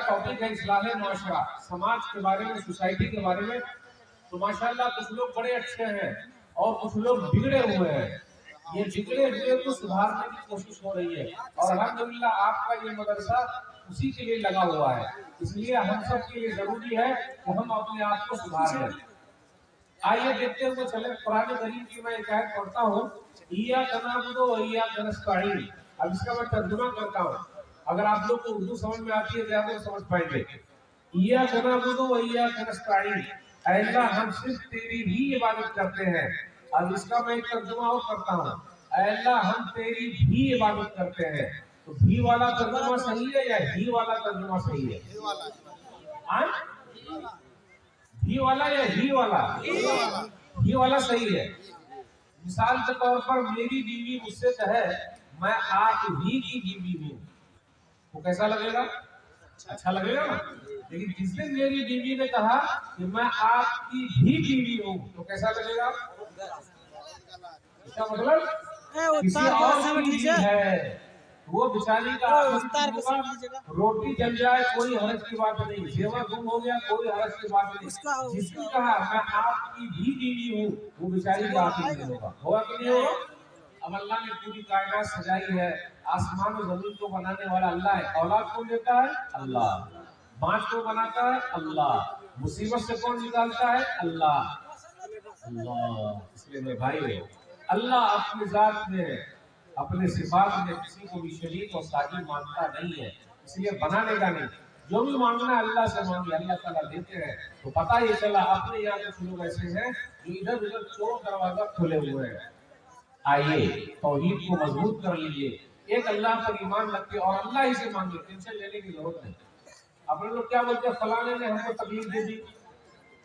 Topic है इस्लाह मुआशरा, समाज के बारे में, सोसाइटी के बारे में। तो माशाल्लाह कुछ लोग बड़े अच्छे हैं और कुछ लोग बिगड़े हुए हैं। ये बिगड़े हुए को सुधारने की कोशिश हो रही है और अल्हम्दुलिल्लाह आपका ये मदरसा उसी के लिए लगा हुआ है। इसलिए हम सब के लिए जरूरी है कि हम अपने आप को सुधार लें। आइए देखते हुए चले कुरान करीम की मैं एक आयत पढ़ता हूँ, इय्याका नअबुदु व इय्याका नस्तईन। अब इसका मैं तर्जुमा करता हूँ, अगर आप लोग को उर्दू समझ में आती है तो आप लोग समझ पाएंगे। इय्याका नअबुदु व इय्याका नस्तईन, ऐ अल्लाह हम सिर्फ तेरी ही इबादत करते हैं। अब इसका मैं एक तर्जुमा और करता हूँ, ऐ अल्लाह हम तेरी भी इबादत करते हैं। तो भी वाला तर्जुमा सही है या ही वाला तर्जुमा सही है? ही वाला या ही वाला? ही वाला सही है। मिसाल के तौर पर मेरी बीवी मुझसे कहे मैं आप ही की बीवी हूँ, तो कैसा लगेगा? अच्छा लगेगा ना। लेकिन जिस दिन मेरी बीवी ने कहा कि मैं आपकी भी बीवी हूँ, तो कैसा लगेगा? इसका मतलब किसी और की बीवी है, वो बेचारी का रोटी जल जाए कोई हर्ज की बात नहीं, जेवर गुम हो गया कोई हर्ज की बात नहीं। जिसने कहा मैं आपकी भी बीवी हूँ, वो बेचारी का आखिर नहीं होगा। होगा कि नहीं होगा? अब अल्लाह ने पूरी कायनात सजाई है, आसमान और जमीन को बनाने वाला अल्लाह है। औलाद कौन देता है? अल्लाह। बाँझ को बनाता है? अल्लाह। मुसीबत से कौन निकालता है? अल्लाह। अल्लाह। इसलिए मेरे भाई, अल्लाह अपनी जात में, अपने सिफात में किसी को भी शरीक और साजिद मानता नहीं है, इसलिए बनाने का नहीं। जो भी मांगना है अल्लाह से मांगे, अल्लाह ताला देते हैं। तो पता ही चला अपने यहाँ कुछ लोग ऐसे हैं जो इधर उधर चोर दरवाजा खोले हुए हैं। आइए तौहीद को मजबूत कर लीजिए, एक अल्लाह पर ईमान रखिए और अल्लाह ही से मांगे, टेंशन लेने की जरूरत नहीं। अपने लोग क्या बोलते हैं, फलाने ने हमको तकलीफ दे दी।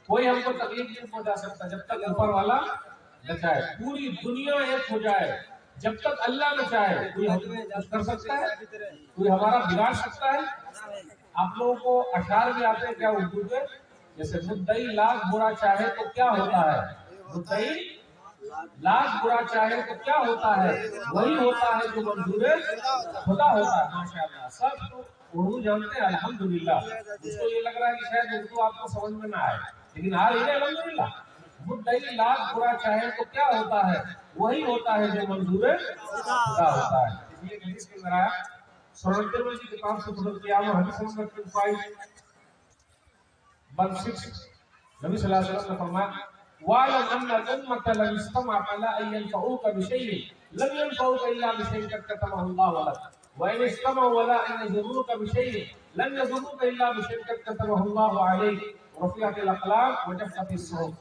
कोई हमको तकलीफ नहीं पहुंचा सकता जब तक ऊपर वाला न चाहे। पूरी दुनिया एक हो जाए, जब तक अल्लाह न चाहे कोई हमें कर सकता है? कोई हमारा बिगाड़ सकता है? आप लोगों को अशार भी आते हैं क्या उर्दू में? जैसे मुद्दई लाख बुरा चाहे तो क्या होता है? मुद्दई लाख बुरा चाहे तो क्या होता है? वही होता है जो मंजूर खुदा होता है। माशाअल्लाह, सब तो उर्दू जानते हैं अल्हम्दुलिल्लाह। इसको ये लग रहा है कि शायद उर्दू आपको समझ में ना आए, लेकिन आ रही है अल्हम्दुलिल्लाह। मुद्दई लाख बुरा चाहे तो क्या होता है? वही होता है जो मंजूर खुदा होता है। इसलिए हदीस के अंदर आया, सुनन तिरमिज़ी की किताब से पढ़ो किया हुआ हदीस नंबर 2516, नबी सल्लल्लाहु अलैहि वसल्लम ने फरमाया, वालम अन्ना उम्मत लन इस्तमअ अला अन यनफऊका बिशैइन लम यनफऊका इल्ला बिशैइन कद कतबहु अल्लाहु लक व इन इस्तमअ अला अन यज़ुरुका बिशैइन लन यज़ुरुका इल्ला बिशैइन कद कतबहु अल्लाहु अलैक रफ़िअतिल अक़लाम व जफ़्फ़तिस सुहुफ़।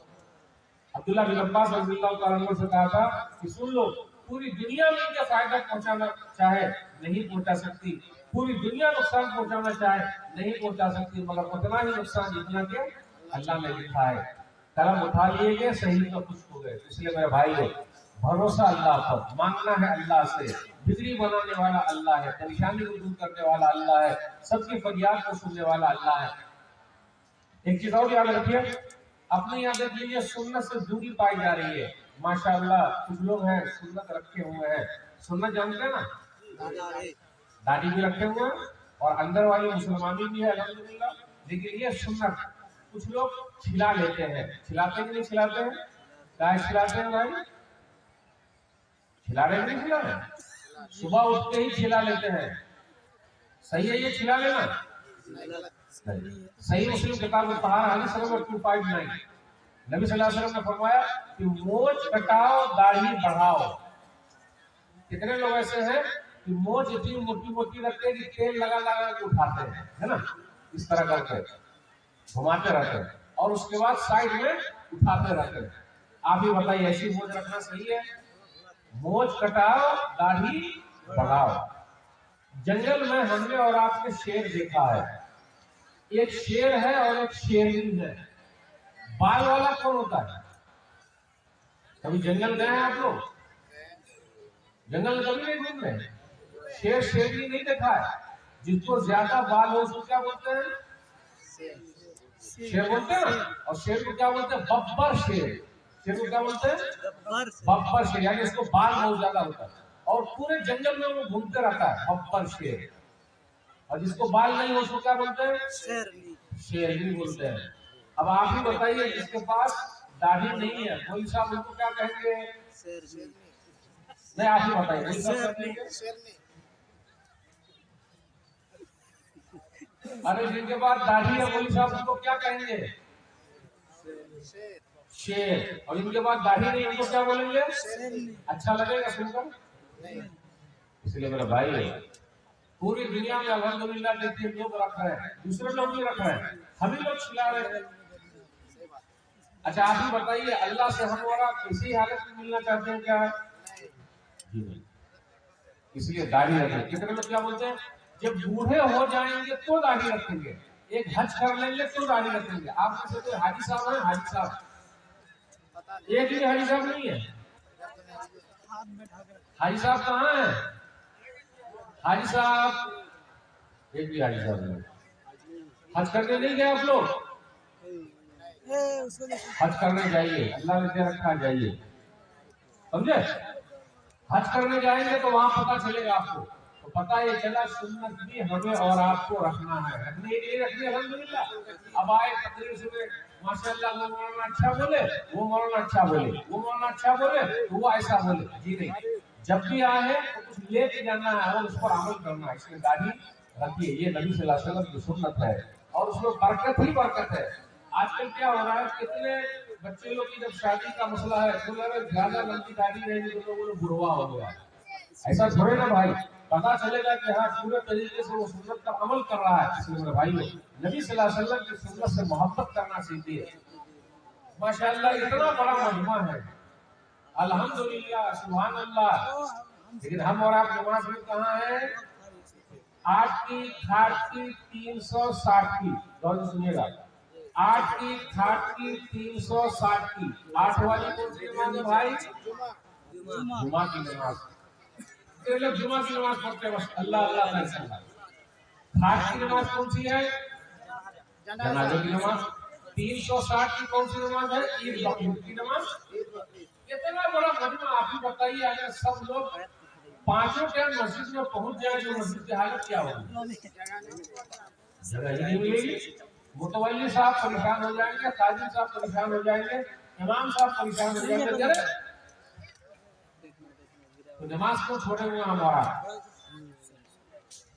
अब्दुल्लाह बिन अब्बास रज़ियल्लाहु तआला अन्हु से कहा था कि सुन लो, पूरी दुनिया में क्या फायदा पहुंचाना चाहे नहीं पहुंचा सकती, पूरी दुनिया नुकसान पहुंचाना चाहे नहीं पहुंचा सकती, मगर उतना ही नुकसान जितना के अल्लाह ने लिखा है। कलम उठा लिए गए, सही तो कुछ हो गए। इसलिए मेरे भाई, भरोसा अल्लाह पर, मांगना है अल्लाह से। बिगड़ी बनाने वाला अल्लाह है, परेशानी को दूर करने वाला अल्लाह है, सबकी फरियाद को सुनने वाला अल्लाह है। एक चीज और याद रखिए, अपने यहाँ देख लीजिए सुन्नत से दूरी पाई जा रही है। माशाअल्लाह कुछ लोग हैं सुन्नत रखे हुए हैं। सुन्नत जानते हैं ना? दाढ़ी भी रखे हुए हैं और अंदर वाली मुसलमानी भी है अल्हम्दुलिल्लाह। लेकिन ये सुन्नत कुछ लोग छिला लेते हैं। छिलाते कि नहीं छिलाते हैं? क्या छिलाते हैं भाई? छिला रहे नहीं छिला रहे? सुबह उठ के ही छिला लेते हैं। सही है ये छिला लेना? सही मुस्लिम किताब में पढ़ा हदीस नंबर 259, नबी सल्लल्लाहु अलैहि वसल्लम ने फरमाया कि मोछ कटाओ दाढ़ी बढ़ाओ। कितने लोग ऐसे हैं कि मोछ इतनी मोटी मोटी रखते हैं कि तेल लगा लगा के उठाते हैं, है ना, इस तरह करके घुमाते रहते हैं और उसके बाद साइड में उठाते रहते हैं। आप ही बताइए ऐसी मोछ रखना सही है? मोछ कटाओ दाढ़ी बढ़ाओ। जंगल में हमने और आपने शेर देखा है, एक शेर है और एक शेरनी है। बाल वाला कौन होता है? कभी जंगल गए हैं आप लोग? जंगल कभी नहीं घूमने? शेर शेरनी नहीं देखा है? जिसको ज्यादा बाल हो उसको क्या बोलते हैं? शेर बोलते हैं। और शेर को क्या बोलते हैं? बब्बर शेर। शेर को क्या बोलते हैं? बब्बर शेर, यानी इसको बाल बहुत ज्यादा होता है और पूरे जंगल में वो घूमते रहता है, बब्बर शेर। और जिसको बाल नहीं हो उसको क्या बोलते हैं? शेरनी बोलते हैं। अब आप ही बताइए, जिसके पास दाढ़ी नहीं है कोई साहब उनको क्या कहेंगे? नहीं, आप ही बताइए। अरे जिनके पास दाढ़ी है कोई साहब उनको क्या कहेंगे? शेर। और इनके पास दाढ़ी नहीं उनको क्या बोलेंगे? अच्छा लगेगा सुनकर? इसलिए मेरा भाई, पूरी दुनिया में अल्हम्दुलिल्लाह देखिए लोग रख रहे हैं, दूसरे लोग भी रख रहे हैं, हम ही लोग खिला रहे हैं। अच्छा आप ही बताइए, अल्लाह से हम और आप इसी हालत में मिलना चाहते हैं क्या? इसलिए दाढ़ी रखें। कितने लोग क्या बोलते हैं, जब बूढ़े हो जाएंगे तो दाढ़ी रखेंगे, एक हज कर लेंगे तो दाढ़ी रखेंगे। आप में से कोई हाजी साहब है? हाजी साहब एक भी हाजी साहब नहीं है। हाजी साहब कहाँ है? हाजी साहब एक भी हाजी साहब नहीं। हज करने नहीं गए आप लोग? हज करने जाइए, अल्लाह ने दे रखा, जाइए, समझे? हज करने जाएंगे तो वहां पता चलेगा आपको, तो पता ये चला सुन्नत भी हमें और आपको रखना है, रखनी रखनी अल्हम्दुलिल्लाह। अब आए तकरीर सुने, माशाअल्लाह वो मौलाना अच्छा बोले, वो मौलाना अच्छा बोले, वो मौलाना अच्छा बोले, वो ऐसा बोले। जी नहीं, जब भी आए तो कुछ लेके जाना है और उस पर अमल करना है। इसमें दाढ़ी रखिए, ये नबी सल्लल्लाहु अलैहि वसल्लम की सुन्नत है और उसमें बरकत ही बरकत है। आजकल क्या हो रहा है, कितने बच्चे लोग की जब शादी का मसला है तो ज्यादा लंबी दाढ़ी रहेगी तो लोगों ने बुढ़वा हो गया। ऐसा थोड़े ना भाई, पता चलेगा कि हाँ पूरे तरीके से वो सुन्नत का अमल कर रहा है। इसलिए मेरे भाई नबी सल्लल्लाहु अलैहि वसल्लम की सुन्नत से मोहब्बत करना सीखिए। माशाअल्लाह इतना बड़ा मजमा है, अल्हम्दुलिल्लाह, सुभान अल्लाह। लेकिन हम और आप नमाज में कहाँ है? 8 की खाट की 360 की, गौर से सुनिएगा, 8 की खाट की 360 की। 8 वाली कौन सी नमाज है भाई? जुमा की नमाज। लोग जुमा की नमाज पढ़ते हैं बस, अल्लाह अल्लाह का। खाट की नमाज कौन सी है? जनाजे की नमाज। 360 की कौन सी नमाज है? ईद बकरीद की नमाज। इतना बड़ा मजमा, आप ही बताइए, अगर सब लोग पांचों टाइम मस्जिद में पहुंच जाए तो मस्जिद की हालत क्या होगी? जगह ही नहीं मिलेगी। मुतवल्ली साहब परेशान हो जाएंगे, काजी साहब परेशान हो जाएंगे, इमाम साहब परेशान हो जाएंगे। तो नमाज को छोड़े हुए हमारा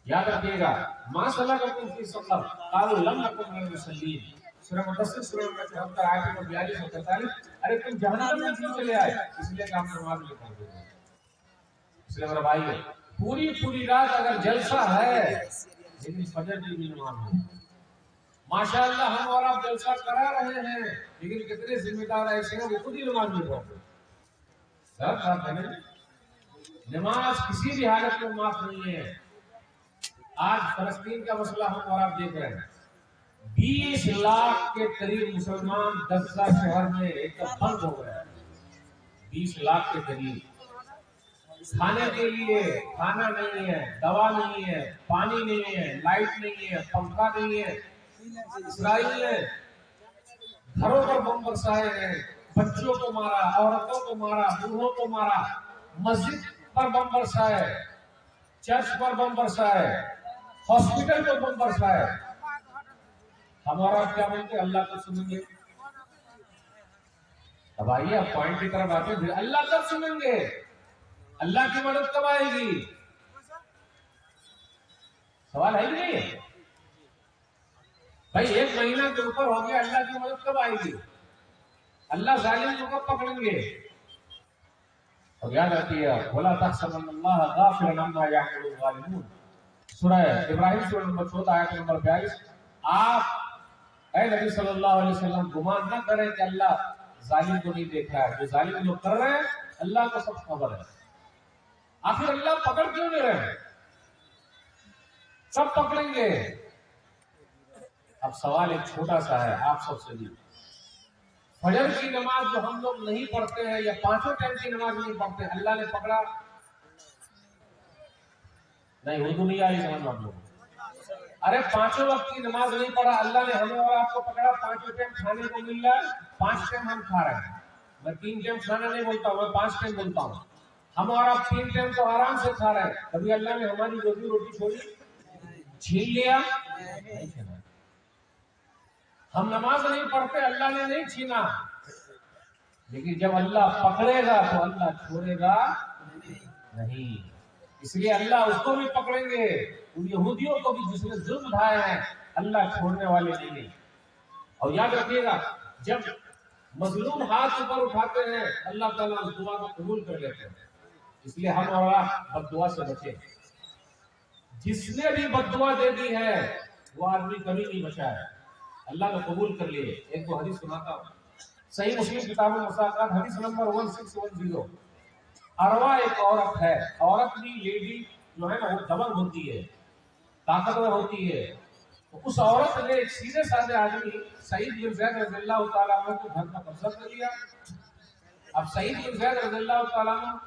याद रखिएगा। माशाअल्लाह का कुछ सब कालू लम नकुम मिनल मुसल्लीन, सूरह मुदस्सिर सूरह नंबर 74 आयत नंबर 42 और 43। अरे तुम जहन्नम में क्यों चले आए? इसलिए काम नमाज नहीं पढ़ते। इसलिए मेरा भाई, पूरी रात अगर जलसा है लेकिन फजर की भी नमाज हो। माशाअल्लाह हम और आप जलसा करा रहे हैं, लेकिन कितने जिम्मेदार ऐसे हैं वो खुद ही नमाज नहीं पढ़ते। नमाज किसी भी हालत में माफ नहीं है। आज फलस्तीन का मसला हम और आप देख रहे हैं, 20 लाख के करीब मुसलमान 10 शहर में एकदम बंद हो गए। 20 लाख के करीब, खाने के लिए खाना नहीं है, दवा नहीं है, पानी नहीं है, लाइट नहीं है, पंखा नहीं है। इसराइल ने घरों पर बम बरसाए हैं, बच्चों को मारा, औरतों को मारा, बूढ़ों को मारा, मस्जिद पर बम बरसाए, चर्च पर बम बरसाए, हॉस्पिटल पर बम बरसाए। हमारा क्या बोलते? अल्लाह को सुनेंगे। अब आइए आप पॉइंट की तरफ आते हैं, अल्लाह कब सुनेंगे? अल्लाह की मदद कब आएगी? सवाल है कि नहीं भाई? 1 महीना के ऊपर हो गया, अल्लाह की मदद कब आएगी? अल्लाह जालिम को कब पकड़ेंगे? और याद रखिए, वला तहसबन्नल्लाह गाफिलन अम्मा यअमलुल ज़ालिमून, सूरह इब्राहिम सूरह नंबर 14 आयत नंबर 42। आप ऐ नबी सल्लल्लाहु अलैहि वसल्लम गुमान न करें कि अल्लाह जालिम को नहीं देख रहा है। जो जालिम लोग कर रहे हैं अल्लाह को सब खबर है। आखिर अल्लाह पकड़ क्यों नहीं रहे? सब पकड़ेंगे। अब सवाल एक छोटा सा है आप सबसे भी, फजर की नमाज जो हम लोग नहीं पढ़ते हैं या पांचों टाइम की नमाज नहीं पढ़ते, अल्लाह ने पकड़ा नहीं? उर्दू नहीं आई समझ आप लोग? अरे पांचों वक्त की नमाज नहीं पढ़ा, अल्लाह ने हमें और आपको पकड़ा। पांचों टाइम खाने को मिल रहा है, 5 टाइम हम खा रहे हैं। मैं 3 टाइम खाना नहीं बोलता हूँ, मैं 5 टाइम बोलता हूँ। हम और आप 3 टाइम तो आराम से खा रहे हैं। कभी अल्लाह ने हमारी रोजी रोटी छोड़ी? छीन लिया? हम नमाज नहीं पढ़ते, अल्लाह ने नहीं छीना, लेकिन जब अल्लाह पकड़ेगा तो अल्लाह छोड़ेगा नहीं। इसलिए अल्लाह उसको भी पकड़ेंगे, उन यहूदियों को भी जिसने जुल्म ढाए हैं, अल्लाह छोड़ने वाले नहीं। और याद रखिएगा, जब मजलूम हाथ ऊपर उठाते हैं, अल्लाह ताला उस दुआ को कबूल कर लेते हैं। इसलिए हम और आप बद्दुआ से बचे। जिसने भी बद्दुआ दे दी है वो आदमी कभी नहीं बचा है, अल्लाह ने कबूल कर लिए। एक दो हदीस सुनाता हूँ, सही मुस्लिम किताब मुसाकात हदीस नंबर 1610। अरवा एक औरत है, औरत भी लेडी जो है ना वो दबंग होती है, ताकतवर होती है। तो उस औरत ने एक सीधे साधे आदमी सईद बिन ज़ैद रज़ियल्लाहु ताला अन्हु के घर का कब्जा कर लिया। अब सईद बिन ज़ैद रज़ियल्लाहु ताला अन्हु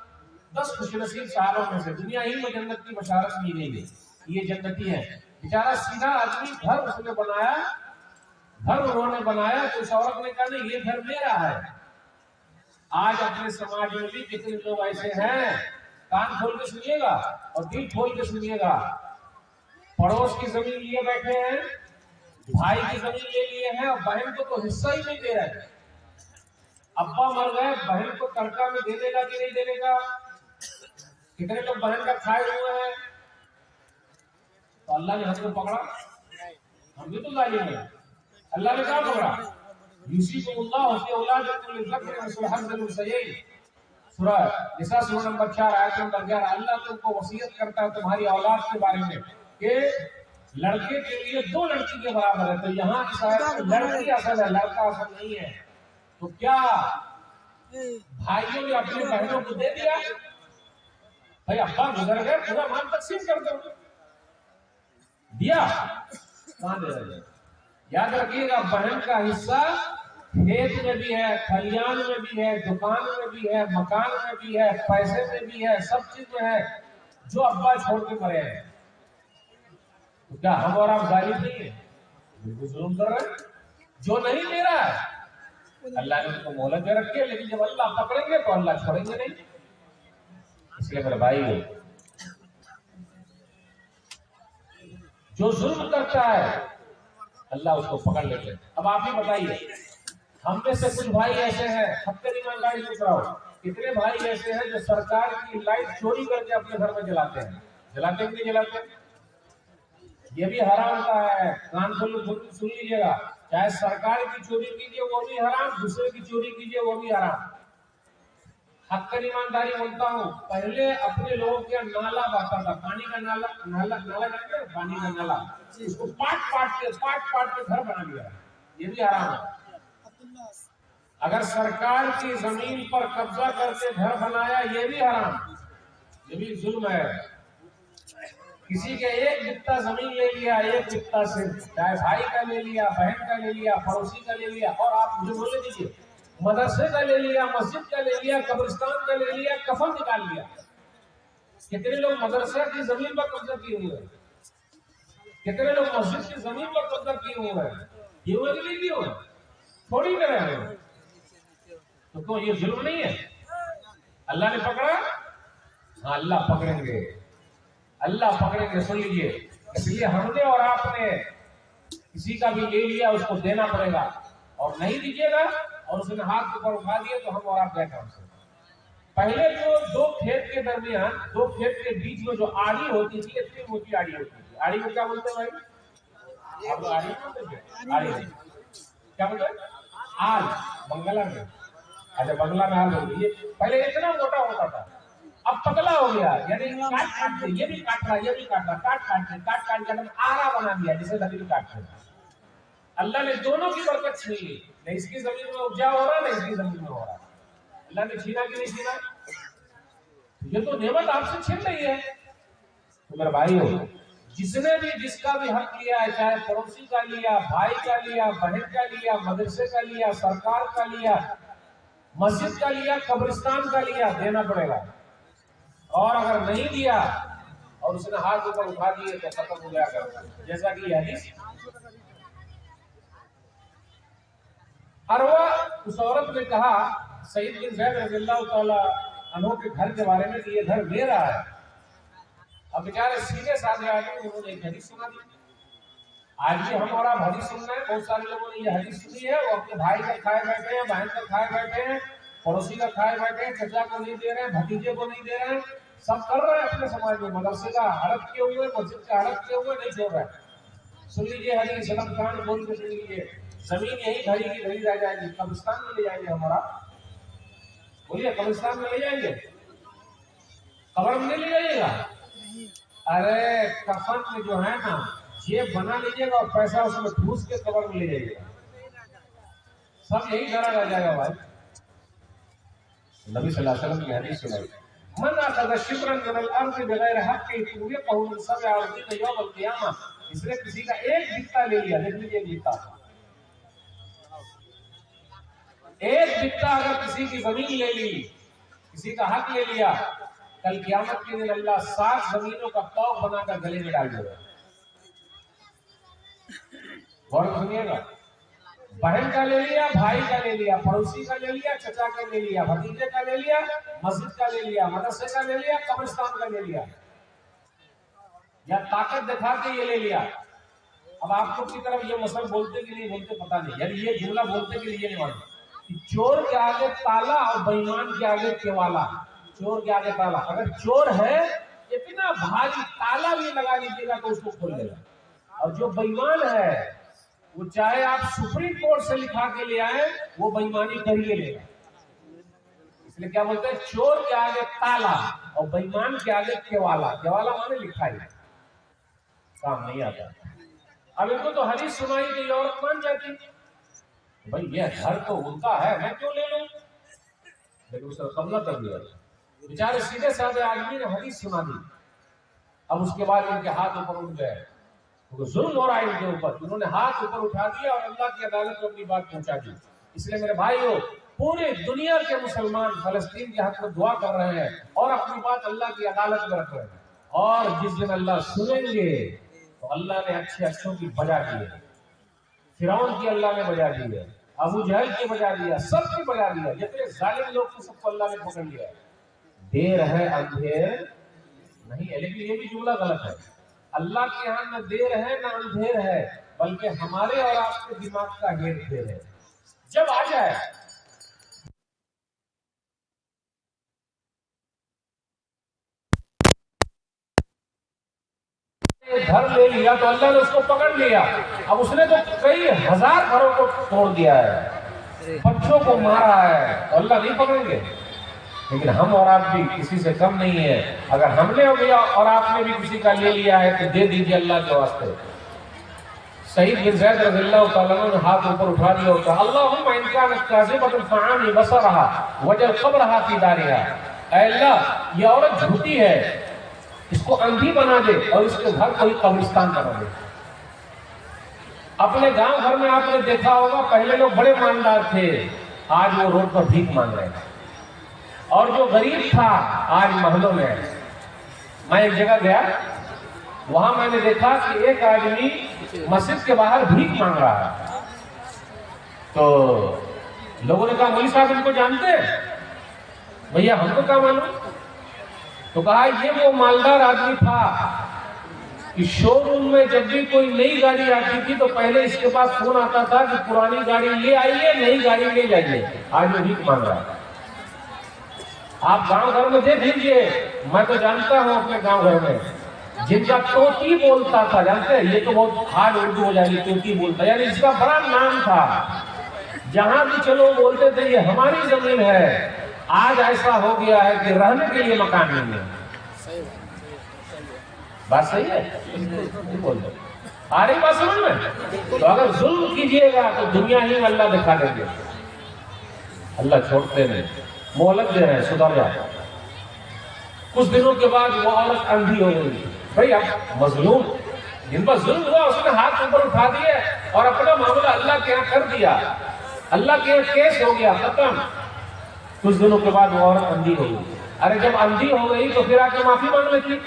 10 खुशनसीब साहबों में से, दुनिया ही में जन्नत की बशारत की गई है, ये जन्नती है। बेचारा सीधा आदमी, घर उसने बनाया, घर उन्होंने बनाया, तो उस औरत ने कहा नहीं ये घर मेरा है। आज अपने समाज में भी कितने लोग ऐसे हैं, कान खोल के सुनिएगा और दिल खोल के सुनिएगा, पड़ोस की जमीन लिए बैठे हैं, भाई की जमीन ले लिए हैं और बहन को तो हिस्सा ही नहीं दे रहे। अब्बा मर गए, बहन को तड़का में दे देगा कि नहीं दे देगा? कितने लोग बहन का खाए हुए हैं। तो अल्लाह ने हमको पकड़ा, हम भी तो जालिम हैं। अल्लाह ने क्या पकड़ा? यूसिकुमुल्लाहु फी औलादिकुम लिज़क्रि मिस्लु हज़्ज़िल उन्सयैन, सूरह निसा सूरह नंबर 4 आयत नंबर 11। अल्लाह तुमको वसीयत करता है तुम्हारी औलाद के बारे में कि लड़के के लिए 2 लड़की के बराबर है। तो यहाँ इस आयत में लड़की असल है, लड़का असल नहीं है। तो क्या भाइयों ने अपनी बहनों को दे दिया? भाई अब्बा गुजर गए, पूरा माल तकसीम कर दो, दिया? कहां दे रहे? याद रखिएगा, बहन का हिस्सा खेत में भी है, खलियान में भी है, दुकान में भी है, मकान में भी है, पैसे में भी है, सब चीज में है, जो अब्बा छोड़ के मरे हैं। तो क्या हम और आप जालिम नहीं है? बिल्कुल जुल्म कर रहे हैं। जो नहीं दे रहा है अल्लाह ने उसको मोहलत दे रखी है, लेकिन जब अल्लाह पकड़ेंगे तो अल्लाह छोड़ेंगे नहीं। इसलिए मेरे भाई, जो जुल्म करता है अल्लाह उसको पकड़ लेते हैं। अब आप ही बताइए, हम में से कुछ भाई ऐसे हैं, हफ्ते ईमानदारी से कराओ, कितने भाई ऐसे हैं जो सरकार की लाइट चोरी करके अपने घर में जलाते हैं? जलाते हैं नहीं जलाते? ये भी हराम का है, कान खोल सुन लीजिएगा। चाहे सरकार की चोरी कीजिए वो भी हराम, दूसरे की चोरी कीजिए वो भी हराम। हक ईमानदारी बोलता हूँ, पहले अपने लोगों के नाला बहता था, पानी का नाला, नाला जानते हैं, पानी का नाला, उसको पाट पाट के घर बना लिया, ये भी हराम है। अगर सरकार की जमीन पर कब्जा करके घर बनाया, ये भी हराम, ये भी जुल्म है। किसी के एक बित्ता जमीन ले लिया, एक बित्ता सिर्फ, चाहे भाई का ले लिया, बहन का ले लिया, पड़ोसी का ले लिया, और आप मुझे बोलने दीजिए, मदरसे का ले लिया, मस्जिद का ले लिया, कब्रिस्तान का ले लिया, कफन निकाल लिया। कितने लोग मदरसा की जमीन पर कब्जा किए हुए हैं, कितने लोग मस्जिद की जमीन पर कब्जा किए हुए हैं, ये हुए कि नहीं किए हुए? थोड़ी करे हैं। तो क्यों ये जुल्म नहीं है? अल्लाह ने पकड़ा? हाँ, अल्लाह पकड़ेंगे, अल्लाह पकड़ेंगे, सुन लीजिए। इसलिए हमने और आपने किसी का भी ले लिया उसको देना पड़ेगा, और नहीं दीजिएगा और उसने हाथ ऊपर उठा दिए तो हम और आप गए काम से। पहले जो दो खेत के दरमियान, दो खेत के बीच में जो आड़ी होती थी, इतनी मोटी आड़ी होती थी। आड़ी को क्या बोलते हैं भाई? अब आड़ी आड़ी क्या बोलते हैं? आल, बंगला में। अच्छा, बंगला में आल होती है। पहले इतना मोटा होता था, अब पतला हो गया, यानी काट के ये भी काट रहा, ये भी काट रहा, काट के आरा बना दिया, जिसे लकड़ी काटते हैं। अल्लाह ने दोनों की बरकत छीन ली, न इसकी जमीन में उपजा हो रहा, न इसकी जमीन में हो रहा। अल्लाह ने छीना कि नहीं छीना? ये तो नेमत आपसे छीन रही है। तो मेरे भाई हो, जिसने भी जिसका भी हक लिया है, चाहे पड़ोसी का लिया, भाई का लिया, बहन का लिया, मदरसे का लिया, सरकार का लिया, मस्जिद का लिया, कब्रिस्तान का लिया, देना पड़ेगा। और अगर नहीं दिया और उसने हाथ ऊपर उठा दिए तो खत्म हो गया कर। जैसा कि हदीस, अरवा उस औरत ने कहा सईद बिन ज़ैद रज़ियल्लाहु ताला अन्हु के घर के बारे में कि ये घर मेरा है। अब बेचारे सीधे साधे आदमी उन्होंने एक हदीस सुना दी। आज भी हम और आप हदीस सुन रहे हैं, बहुत सारे लोगों ने ये हदीस सुनी है, वो अपने भाई का खाए बैठे हैं, बहन का खाए बैठे हैं, पड़ोसी का खाए बैठे हैं, चचा को नहीं दे रहे हैं, भतीजे को नहीं दे रहे हैं, सब कर रहे हैं अपने समाज में। मदरसे का हड़प किए हुए, मस्जिद का हड़प किए हुए, नहीं छोड़ रहे। सुन लीजिए हदीस, सलम खान बोल के सुन लीजिए, जमीन यही घड़ी की घड़ी रह जाएगी, कब्रिस्तान में ले जाएंगे हमारा। बोलिए कब्रिस्तान में ले जाएंगे, कब्र में नहीं ले जाइएगा। अरे कफन में जो है ना, जेब बना लीजिएगा और पैसा उसमें ठूस के कब्र में ले जाइएगा, सब यही धरा रह जाएगा भाई। नबी सल्लल्लाहु अलैहि वसल्लम की हदीस सुनाई, मन अखज़ शिब्रन मिनल अर्ज़ बिगैर हक़्क़ि तुबिक़हु मिन सब'i अर्ज़िन यौमल क़ियामा। इसने किसी का एक बित्ता ले लिया, देख लीजिए बित्ता, एक बित्ता अगर किसी की जमीन ले ली, किसी का हक ले लिया, कल क़यामत के दिन अल्लाह 7 जमीनों का तौक बनाकर गले में डाल देगा। गौर सुनिएगा, बहन का ले लिया, भाई का ले लिया, पड़ोसी का ले लिया, चचा का ले लिया, भतीजे का ले लिया, मस्जिद का ले लिया, मदरसे का ले लिया, कब्रिस्तान का ले लिया, या ताकत दिखा के ये ले लिया। अब आप लोग की तरफ ये मसल बोलते कि नहीं बोलते पता नहीं, यानी ये जुमला बोलते कि नहीं ये नहीं मालूम कि चोर के आगे ताला और बेईमान के आगे केवाला। चोर के आगे ताला, अगर चोर है इतना भारी ताला भी लगा लीजिएगा तो उसको खोल देगा, और जो बेईमान है वो चाहे आप सुप्रीम कोर्ट से लिखा के ले आए, वो बेईमानी करिए लेगा। इसलिए क्या बोलते हैं, चोर के आगे ताला और बेईमान के आगे केवाला। केवाला माने लिखाई, काम नहीं आता। अब इनको तो हदीस सुनाई तो ये औरत मान जाती, भाई ये घर तो उनका है, मैं क्यों ले लूं, लेकिन उसने कमला कर दिया। बेचारे सीधे साधे आदमी ने हदीस सुना दी। अब उसके बाद इनके हाथ ऊपर उठ गए, क्योंकि जुल्म हो रहा है इनके ऊपर, उन्होंने हाथ ऊपर उठा दिया और अल्लाह की अदालत में अपनी बात पहुंचा दी। इसलिए मेरे भाइयों, पूरे दुनिया के मुसलमान फलस्तीन के हक में दुआ कर रहे हैं और अपनी बात अल्लाह की अदालत में रख रहे हैं। और जिस दिन अल्लाह सुनेंगे तो अल्लाह ने अच्छे अच्छों की बजा दी है, फिरौन की अल्लाह ने बजा दी है, अबू जहल की बजा दिया, सबकी बजा दिया, जितने जालिम लोग थे सबको अल्लाह ने पकड़ लिया। देर है अंधेर नहीं है, लेकिन ये भी जुमला गलत है। अल्लाह के यहाँ न देर है न अंधेर है, बल्कि हमारे और आपके दिमाग का हेर फेर है। जब आ जाए घर ले लिया तो अल्लाह ने उसको पकड़ लिया। अब उसने तो कई हजार घरों को तोड़ दिया है, बच्चों को मारा है, तो अल्लाह नहीं पकड़ेंगे। लेकिन हम और आप भी किसी से कम नहीं है। अगर हमने और आपने भी किसी का ले लिया है तो दे दीजिए अल्लाह के वास्ते। सईद बिन ज़ैद रज़ियल्लाहु तआला अन्हु ने हाथ ऊपर उठा दिया होता, अल्लाहुम्मा इन कानत काज़िबतन फ़अनी बसरहा वजल क़ब्रहा फ़ी दारिहा। ऐ अल्लाह, ये औरत झूठी है, इसको अंधी बना दे और इसके घर को ही कब्रिस्तान बना दे। अपने गांव घर में आपने देखा होगा, पहले लोग बड़े मालदार थे, आज वो रोड पर भीख मांग रहे हैं, और जो गरीब था आज महलों में। मैं एक जगह गया, वहां मैंने देखा कि एक आदमी मस्जिद के बाहर भीख मांग रहा है। तो लोगों ने कहा, मौलवी साहब इनको जानते हैं? भैया हमको क्या मालूम। तो कहा ये वो मालदार आदमी था कि शोरूम में जब भी कोई नई गाड़ी आती थी तो पहले इसके पास फोन आता था कि पुरानी गाड़ी ले आइए, नई गाड़ी ले जाइए। आज वो भीख मांग रहा है। आप गांव घर में देख लीजिए, मैं तो जानता हूं अपने गांव घर में, जिनका तोती बोलता था, जानते हैं, ये तो बहुत हार्ड उर्दू हो जाएगी, तोती बोलता, यानी इसका बड़ा नाम था, जहां भी चलो बोलते थे ये हमारी जमीन है। आज ऐसा हो गया है कि रहने के लिए मकान नहीं है। बात सही है, बोल दो, आ रही बात समझ में? तो अगर जुल्म कीजिएगा तो दुनिया ही में अल्लाह दिखा देंगे। अल्लाह छोड़ते नहीं, मोहलत दे रहे हैं, सुधर जाओ। कुछ दिनों के बाद वो औरत अंधी हो गई। भाई अब मजलूम जिन पर जुल्म हुआ उसने हाथ ऊपर उठा दिए और अपना मामला अल्लाह के यहाँ कर दिया, अल्लाह के यहाँ केस हो गया, खत्म। कुछ दिनों के बाद वो औरत अंधी हो गई। अरे जब अंधी हो गई तो फिर आके माफी मांग लेती।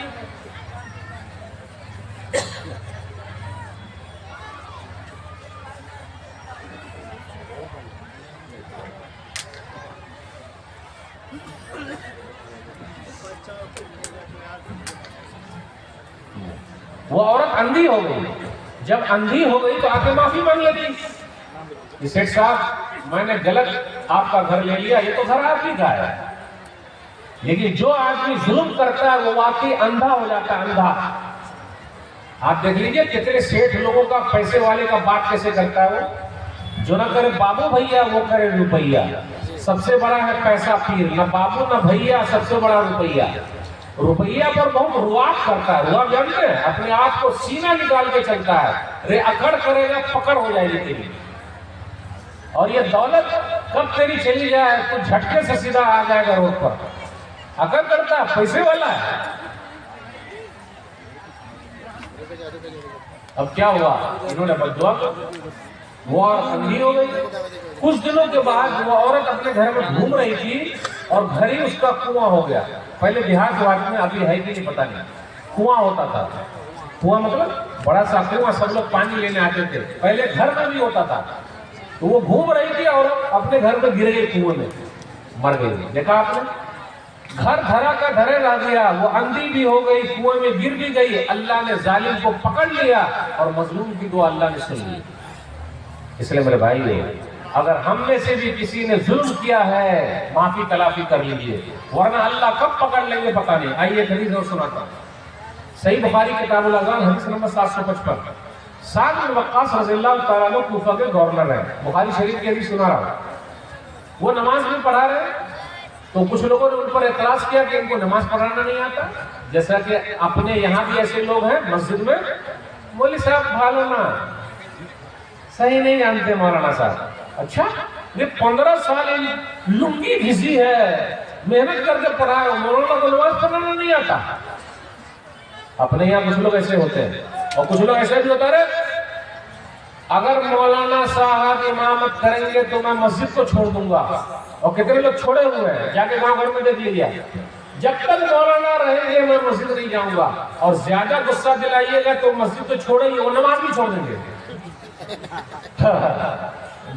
वो औरत अंधी हो गई, जब अंधी हो गई तो आके माफी मांग लेती, सेठ साहब मैंने गलत आपका घर ले लिया, ये तो घर आप ही का है। लेकिन जो आदमी जुल्म करता है वो वाकई अंधा हो जाता है, अंधा। आप देख लीजिए कितने सेठ लोगों का, पैसे वाले का बात कैसे करता है वो, जो ना करे बाबू भैया वो करे रुपैया। सबसे बड़ा है पैसा पीर, ना बाबू ना भैया, सबसे बड़ा रुपैया। रुपैया पर बहुत रुआब करता है, रुआब जानते हैं, अपने आप को सीना निकाल के चलता है, रे अकड़ करेगा पकड़ हो जाएगी तेरी। और ये दौलत कब तेरी चली जाए तो झटके से सीधा आ जाएगा रोड पर। अकड़ करता है, पैसे वाला है। अब क्या हुआ, इन्होंने बददुआ, वो अंधी हो गई। कुछ दिनों के बाद वो औरत अपने घर में घूम रही थी और घर ही उसका कुआं हो गया। पहले बिहार के वाद में, अभी है कि नहीं पता नहीं, कुआं होता था। कुआं मतलब बड़ा सा कुआं, सब लोग पानी लेने आते थे, पहले घर में भी होता था। तो वो घूम रही थी और अपने घर में गिर गई, कुएं में मर गई। देखा आपने, घर धरा का धरे रह गया, वो अंधी भी हो गई, कुएं में गिर भी गई। अल्लाह ने जालिम को पकड़ लिया और मजलूम की दुआ अल्लाह ने सुन ली। इसलिए मेरे भाई, अगर हम में से भी किसी ने जुल्म किया है, माफी तलाफी कर लीजिए, वरना अल्लाह कब पकड़ लेंगे पता नहीं। आइए हदीस और सुनाता हूं। सही बुखारी किताबुल अज़ान हदीस नंबर 755। साद बिन वक्कास रज़ियल्लाहु तआला अन्हु कूफा के गवर्नर है, बुखारी शरीफ की हदीस सुना रहा हूं। वो नमाज भी पढ़ा रहे, तो कुछ लोगों ने उन पर एतराज किया कि इनको नमाज पढ़ाना नहीं आता। जैसा कि अपने यहाँ भी ऐसे लोग हैं मस्जिद में, मौलवी साहब भालो ना, सही नहीं जानते मौलाना साहब। अच्छा, ये 15 साल लुंगी घिसी है, मेहनत करके पढ़ाए, मौलाना को नमाज पढ़ाना नहीं आता। अपने यहाँ कुछ लोग ऐसे होते हैं, और कुछ लोग ऐसे भी होता है, अगर मौलाना साहब इमामत करेंगे तो मैं मस्जिद को छोड़ दूंगा। और कितने लोग छोड़े हुए हैं, जाके गांव घर में देख लीजिए, जब तक मौलाना रहेंगे मैं मस्जिद नहीं जाऊंगा। और ज्यादा गुस्सा दिलाइएगा तो मस्जिद तो छोड़ेंगे, वो नमाज भी छोड़ देंगे।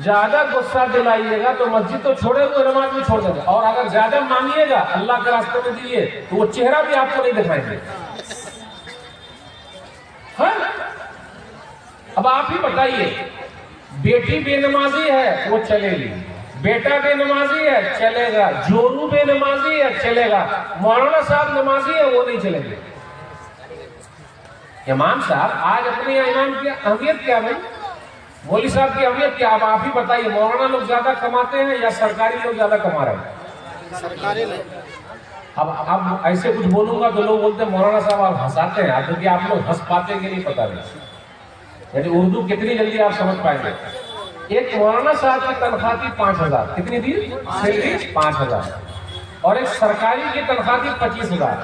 ज्यादा गुस्सा दिलाइएगा तो मस्जिद तो छोड़े हुए, नमाज भी छोड़ देंगे। और अगर ज्यादा मांगिएगा अल्लाह के रास्ते में दीजिए तो वो चेहरा भी आपको नहीं दिखाएंगे। हाँ? अब आप ही बताइए, बेटी बेनमाजी है वो चलेगी, बेटा बेनमाजी है चलेगा, जोरू बेनमाजी है चलेगा, मौलाना साहब नमाजी है वो नहीं चलेंगे। इमाम साहब, आज अपने यहाँ इमाम की अहमियत क्या भाई, मौलवी साहब की अहमियत क्या? अब आप ही बताइए, मौलाना लोग ज्यादा कमाते हैं या सरकारी लोग ज्यादा कमा रहे हैं? सरकारी लोग। अब ऐसे कुछ बोलूंगा तो लोग बोलते हैं मौलाना साहब आप हंसाते हैं, क्योंकि आप लोग हंस पाते कि नहीं पता नहीं। यानी उर्दू कितनी जल्दी आप समझ पाएंगे। एक मौलाना साहब की तनख्वाह थी 5000, कितनी थी? सैलरी 5000। और एक सरकारी की तनख्वाह थी 25000।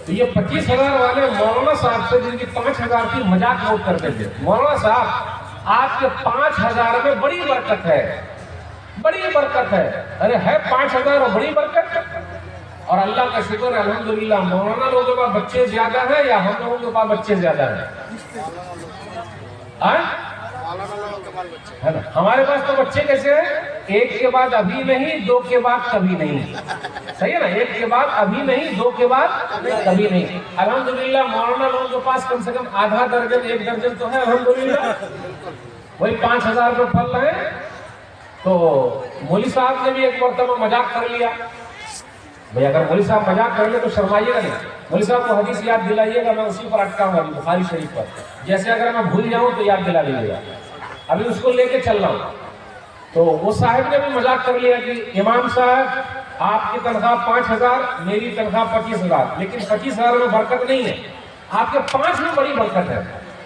तो ये 25000 वाले मौलाना साहब से जिनकी 5000 की मजाक नोट करते थे, मौलाना साहब आपके 5000 में बड़ी बरकत है, बड़ी बरकत है। अरे है 5000 और बड़ी बरकत। और अल्लाह का शुक्र है अल्हम्दुलिल्लाह, मौलाना लोगों के पास बच्चे ज्यादा है या हम लोगों के पास बच्चे ज्यादा है? है ना? हमारे पास तो बच्चे कैसे हैं, एक के बाद अभी नहीं, दो के बाद कभी नहीं। सही है ना? एक के बाद अभी नहीं, दो के बाद कभी नहीं। अल्हम्दुलिल्लाह मौलाना लोगों के पास कम से कम आधा दर्जन, 1 दर्जन तो है अल्हम्दुलिल्लाह। वही 5000 रुपये फल रहे। तो मौलवी साहब ने भी एक मरतबा मजाक कर लिया। भाई अगर मौलवी साहब मजाक कर ले तो शर्माइएगा नहीं, मौलवी साहब को हदीस याद दिलाइएगा, मैं उसी पर अटका हूँ बुखारी शरीफ पर। जैसे अगर मैं भूल जाऊँ तो याद दिला दीजिएगा, अभी उसको लेके चल रहा हूँ। तो वो साहब ने भी मजाक कर लिया कि इमाम साहब आपकी तनख्वाह 5000, मेरी तनख्वाह 25000, लेकिन 25000 में बरकत नहीं है, आपके 5 में बड़ी बरकत है।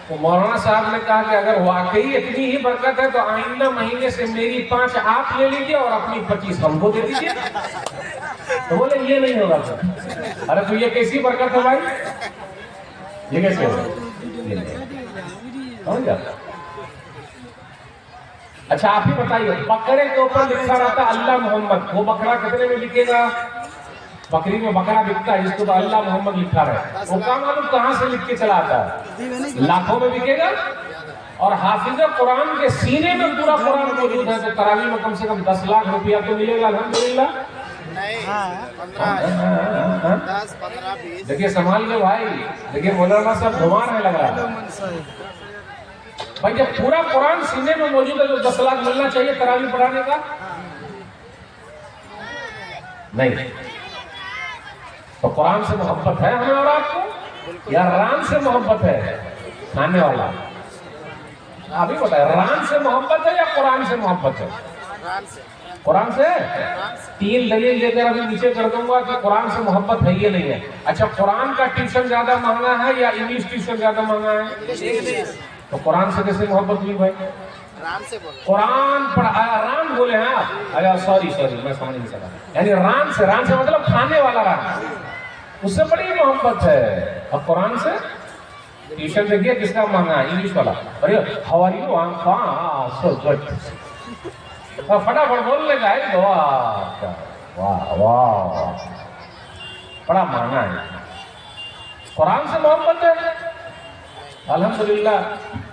तो मौलाना साहब ने कहा कि अगर वाकई इतनी ही बरकत है तो आइंदा महीने से मेरी 5 आप ले लीजिए और अपनी 25 हमको दे दीजिए। तो बोले ये नहीं होगा सर। अरे तो ये कैसी बरकत है भाई, ये कैसे होगा? अच्छा आप ही बताइए, बकरे के ऊपर लिखा रहता अल्लाह मोहम्मद, वो बकरा कितने में बिकेगा? बकरी में बकरा बिकता है जिसको अल्लाह मोहम्मद लिखा रहे, वो काम मालूम कहाँ से लिख के चला आता है? लाखों में बिकेगा। और हाफिज कुरान के सीने में पूरा कुरान मौजूद है, तो तरावी में कम से कम 10 लाख रुपया तो मिलेगा अल्हम्दुलिल्लाह। देखिए संभाल के भाई, देखिए मौलाना साहब घुमा रहे लग रहा है भाई। जब पूरा कुरान सीने में मौजूद है तो 10 लाख मिलना चाहिए तरावी पढ़ाने का? नहीं। तो कुरान से मोहब्बत है हमें और आपको, या रान से मोहब्बत है खाने वाला? अभी बताए, रान से मोहब्बत है या कुरान से मोहब्बत है? कुरान से। 3 दलील लेकर अभी नीचे कर दूंगा कि कुरान से मोहब्बत है ये नहीं है। अच्छा, कुरान का ट्यूशन ज्यादा महंगा है या इंग्लिश ट्यूशन ज्यादा महंगा है? तो कुरान से कैसे मोहब्बत हुई भाई? कुरान पढ़ा, रान बोले हैं आप? अरे सॉरी मैं समझ नहीं सका। यानी रान से मतलब खाने वाला रान, उससे बड़ी मोहब्बत है। और कुरान से ट्यूशन देखिए किसका महंगा है? इंग्लिश वाला। अरे how are you, I am fine, so good, फटाफट बोलने का है। वाह वाह, बड़ा महंगा है। कुरान से मोहब्बत है। अल्हम्दुलिल्लाह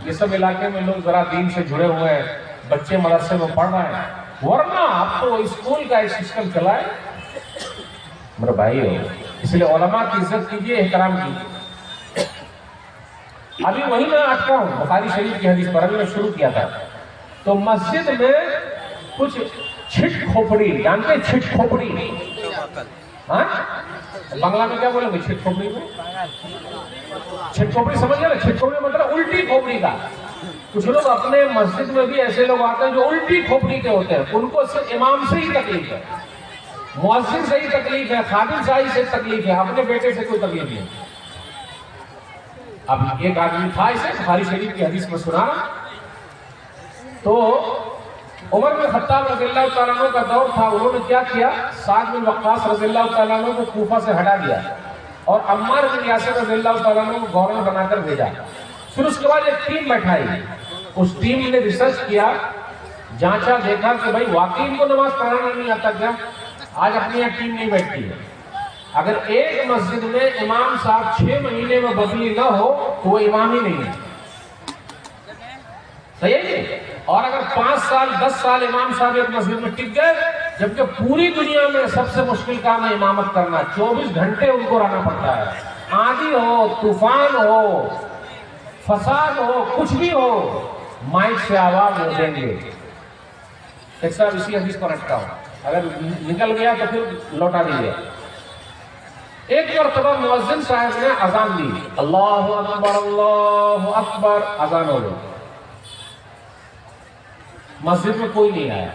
ये सब इलाके में लोग जरा दीन से जुड़े हुए हैं, बच्चे मदरसे में पढ़ रहे हैं, वरना आप तो स्कूल का एक सिस्टम चलाए मेरे भाई हो। इसलिए उलमा की इज्जत कीजिए, एहतराम कीजिए। अभी वही मैं अटका हूँ बुखारी शरीफ की हदीस पर। अभी मैं शुरू किया था तो मस्जिद में कुछ छिट खोपड़ी, जानते छिट खोपड़ी? हाँ, बांग्ला में क्या बोलेंगे छिट खोपड़ी में? छिट खोपड़ी समझ गए ना? छिट खोपड़ी मतलब उल्टी खोपड़ी का। कुछ लोग अपने मस्जिद में भी ऐसे लोग आते हैं जो उल्टी खोपड़ी के होते हैं, उनको सिर्फ इमाम से ही तकलीफ है, मुअज्जिन से ही तकलीफ है, खादिम साहिब से तकलीफ है, अपने बेटे से कोई तकलीफ नहीं। अब एक आदमी था, इसे बुखारी शरीफ की हदीस में सुना, तो उमर बिन खत्ताब रज़ियल्लाहु तआला अन्हु का दौर था। उन्होंने क्या किया, साद बिन वक्कास रज़ियल्लाहु तआला अन्हु को कूफा से हटा दिया और अम्मार बिन यासिर रज़ियल्लाहु तआला अन्हु को गवर्नर बनाकर भेजा। फिर उसके बाद एक टीम बैठाई, उस टीम ने रिसर्च किया, जांचा, देखा कि भाई वाकई इनको नमाज पढ़ाना नहीं आता क्या? आज अपनी यहाँ टीम नहीं बैठती है। अगर एक मस्जिद में इमाम साहब 6 महीने में बदली न हो तो वो इमाम ही नहीं है, सही है? और अगर 5 साल 10 साल इमाम साहब एक मस्जिद में टिक गए, जबकि पूरी दुनिया में सबसे मुश्किल काम है इमामत करना, 24 घंटे उनको रहना पड़ता है। आंधी हो, तूफान हो, फसाद हो, कुछ भी हो, माइक से आवाज हो देंगे। एक साहब इसी हदीस पर अटका हो, अगर निकल गया तो फिर लौटा दीजिए। एक मरतबा मुअज्जिन साहब ने अजान दी, अल्लाहु अकबर, अजान हो गई, मस्जिद में कोई नहीं आया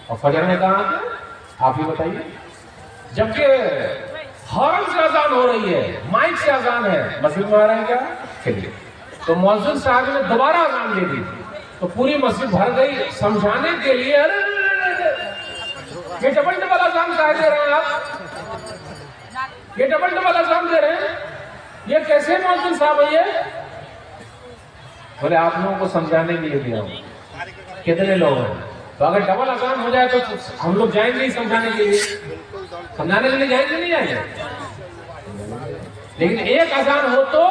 और फजर में कहा आप ही बताइए, जबकि हॉर्न से अजान हो रही है, माइक से अजान है, मस्जिद में आ रहे हैं क्या? चलिए, तो मुअज्जिन साहब ने दोबारा अजान दे दी तो पूरी मस्जिद भर गई समझाने के लिए। अरे ये डबल अजान कहा दे रहे हैं आप, ये डबल अजान दे रहे हैं, ये कैसे मुअज्जिन साहब है? ये बोले आप लोगों को समझाने के लिए दिया हूं। कितने लोग हैं? तो अगर डबल अजान हो जाए तो हम लोग जाएंगे ही समझाने के लिए, समझाने के लिए जाएंगे नहीं जाएंगे? लेकिन एक अजान हो तो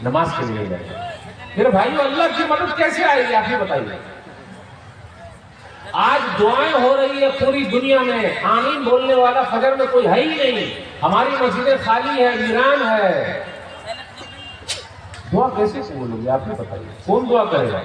नमाज के लिए जाएंगे। मेरे भाई अल्लाह की मदद कैसे आएगी आप ही बताइए। आज दुआएं हो रही है पूरी दुनिया में, आमीन बोलने वाला फजर में कोई है ही नहीं, हमारी मस्जिदें खाली है, वीरान है। दुआ कैसे कबूल होगी आप ही बताइए, कौन दुआ करेगा?